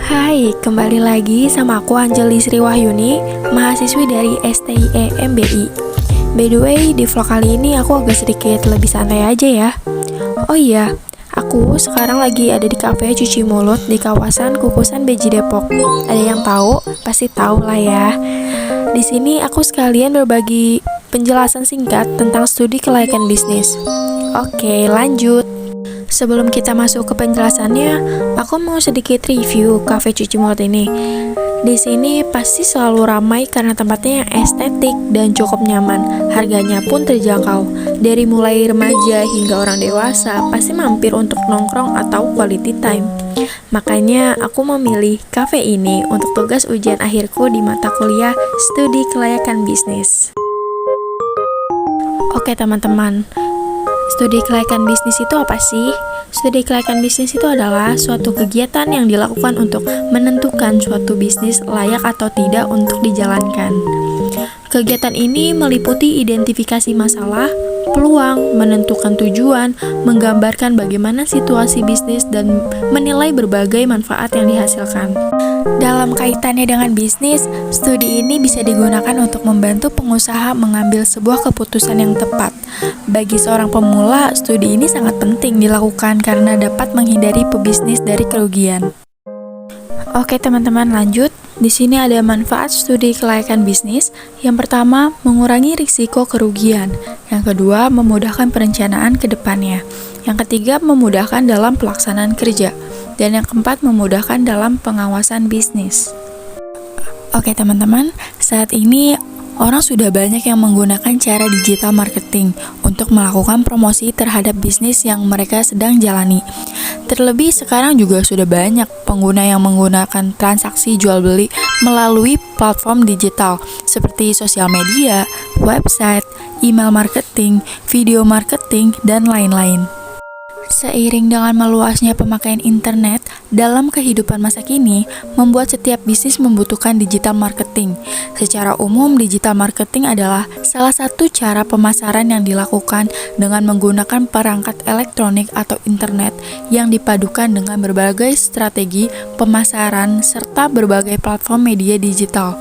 Hai, kembali lagi sama aku Anjeli Sri Wahyuni, mahasiswi dari STIE MBI. By the way, di vlog kali ini aku agak sedikit lebih santai aja ya. Oh iya, aku sekarang lagi ada di kafe cuci mulut di kawasan Kukusan Beji Depok. Ada yang tahu? Pasti tahu lah ya. Di sini aku sekalian berbagi penjelasan singkat tentang studi kelayakan bisnis. Oke, lanjut. Sebelum kita masuk ke penjelasannya, aku mau sedikit review kafe cuci mulut ini. Di sini pasti selalu ramai karena tempatnya yang estetik dan cukup nyaman. Harganya pun terjangkau. Dari mulai remaja hingga orang dewasa pasti mampir untuk nongkrong atau quality time. Makanya aku memilih kafe ini untuk tugas ujian akhirku di mata kuliah studi kelayakan bisnis. Oke teman-teman, studi kelayakan bisnis itu apa sih? Studi kelayakan bisnis itu adalah suatu kegiatan yang dilakukan untuk menentukan suatu bisnis layak atau tidak untuk dijalankan. Kegiatan ini meliputi identifikasi masalah, peluang, menentukan tujuan, menggambarkan bagaimana situasi bisnis, dan menilai berbagai manfaat yang dihasilkan. Dalam kaitannya dengan bisnis, studi ini bisa digunakan untuk membantu pengusaha mengambil sebuah keputusan yang tepat. Bagi seorang pemula, studi ini sangat penting dilakukan karena dapat menghindari pebisnis dari kerugian. Oke teman-teman, lanjut. Di sini ada manfaat studi kelayakan bisnis. Yang pertama, mengurangi risiko kerugian. Yang kedua, memudahkan perencanaan ke depannya. Yang ketiga, memudahkan dalam pelaksanaan kerja. Dan yang keempat, memudahkan dalam pengawasan bisnis. Oke teman-teman, saat ini orang sudah banyak yang menggunakan cara digital marketing untuk melakukan promosi terhadap bisnis yang mereka sedang jalani. Terlebih sekarang juga sudah banyak pengguna yang menggunakan transaksi jual beli melalui platform digital seperti sosial media, website, email marketing, video marketing, dan lain-lain. Seiring dengan meluasnya pemakaian internet dalam kehidupan masa kini, membuat setiap bisnis membutuhkan digital marketing. Secara umum, digital marketing adalah salah satu cara pemasaran yang dilakukan dengan menggunakan perangkat elektronik atau internet yang dipadukan dengan berbagai strategi pemasaran serta berbagai platform media digital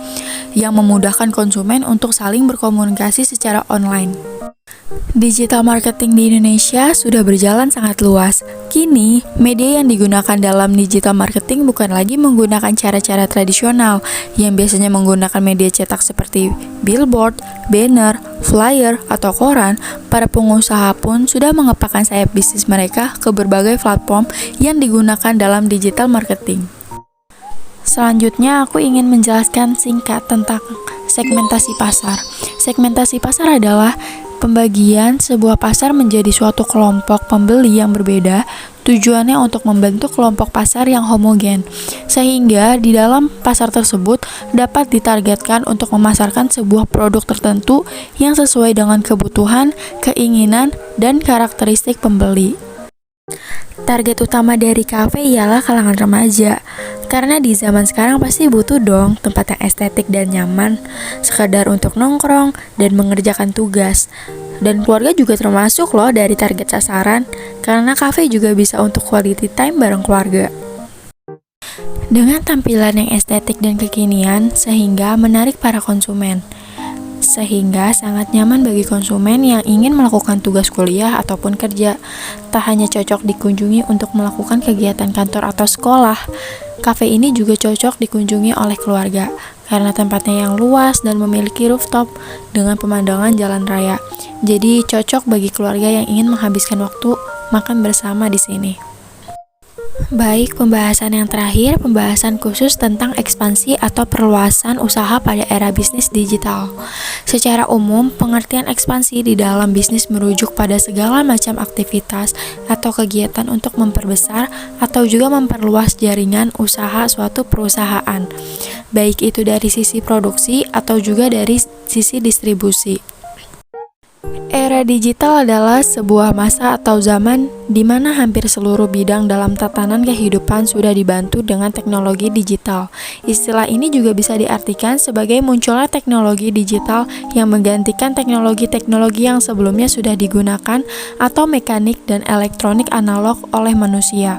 yang memudahkan konsumen untuk saling berkomunikasi secara online. Digital marketing di Indonesia sudah berjalan sangat luas. Kini, media yang digunakan dalam digital marketing bukan lagi menggunakan cara-cara tradisional yang biasanya menggunakan media cetak seperti billboard, banner, flyer, atau koran. Para pengusaha pun sudah mengepakkan sayap bisnis mereka ke berbagai platform yang digunakan dalam digital marketing. Selanjutnya, aku ingin menjelaskan singkat tentang segmentasi pasar. Segmentasi pasar adalah pembagian sebuah pasar menjadi suatu kelompok pembeli yang berbeda, tujuannya untuk membentuk kelompok pasar yang homogen, sehingga di dalam pasar tersebut dapat ditargetkan untuk memasarkan sebuah produk tertentu yang sesuai dengan kebutuhan, keinginan, dan karakteristik pembeli. Target utama dari kafe ialah kalangan remaja, karena di zaman sekarang pasti butuh dong tempat yang estetik dan nyaman, sekadar untuk nongkrong dan mengerjakan tugas. Dan keluarga juga termasuk loh dari target sasaran, karena kafe juga bisa untuk quality time bareng keluarga. Dengan tampilan yang estetik dan kekinian, sehingga menarik para konsumen. Sehingga sangat nyaman bagi konsumen yang ingin melakukan tugas kuliah ataupun kerja. Tak hanya cocok dikunjungi untuk melakukan kegiatan kantor atau sekolah, kafe ini juga cocok dikunjungi oleh keluarga karena tempatnya yang luas dan memiliki rooftop dengan pemandangan jalan raya. Jadi cocok bagi keluarga yang ingin menghabiskan waktu makan bersama di sini. Baik, pembahasan yang terakhir, pembahasan khusus tentang ekspansi atau perluasan usaha pada era bisnis digital. Secara umum, pengertian ekspansi di dalam bisnis merujuk pada segala macam aktivitas atau kegiatan untuk memperbesar atau juga memperluas jaringan usaha suatu perusahaan, baik itu dari sisi produksi atau juga dari sisi distribusi. Era digital adalah sebuah masa atau zaman di mana hampir seluruh bidang dalam tatanan kehidupan sudah dibantu dengan teknologi digital. Istilah ini juga bisa diartikan sebagai munculnya teknologi digital yang menggantikan teknologi-teknologi yang sebelumnya sudah digunakan atau mekanik dan elektronik analog oleh manusia.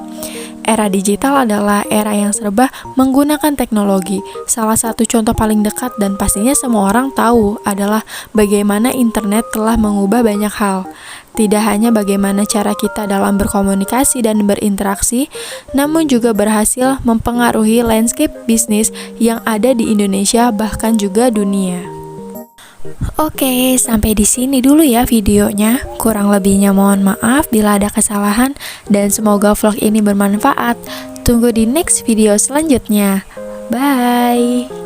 Era digital adalah era yang serba menggunakan teknologi. Salah satu contoh paling dekat dan pastinya semua orang tahu adalah bagaimana internet telah mengubah banyak hal. Tidak hanya bagaimana cara kita dalam berkomunikasi dan berinteraksi, namun juga berhasil mempengaruhi landscape bisnis yang ada di Indonesia bahkan juga dunia. Oke, sampai di sini dulu ya videonya. Kurang lebihnya mohon maaf bila ada kesalahan dan semoga vlog ini bermanfaat. Tunggu di next video selanjutnya. Bye.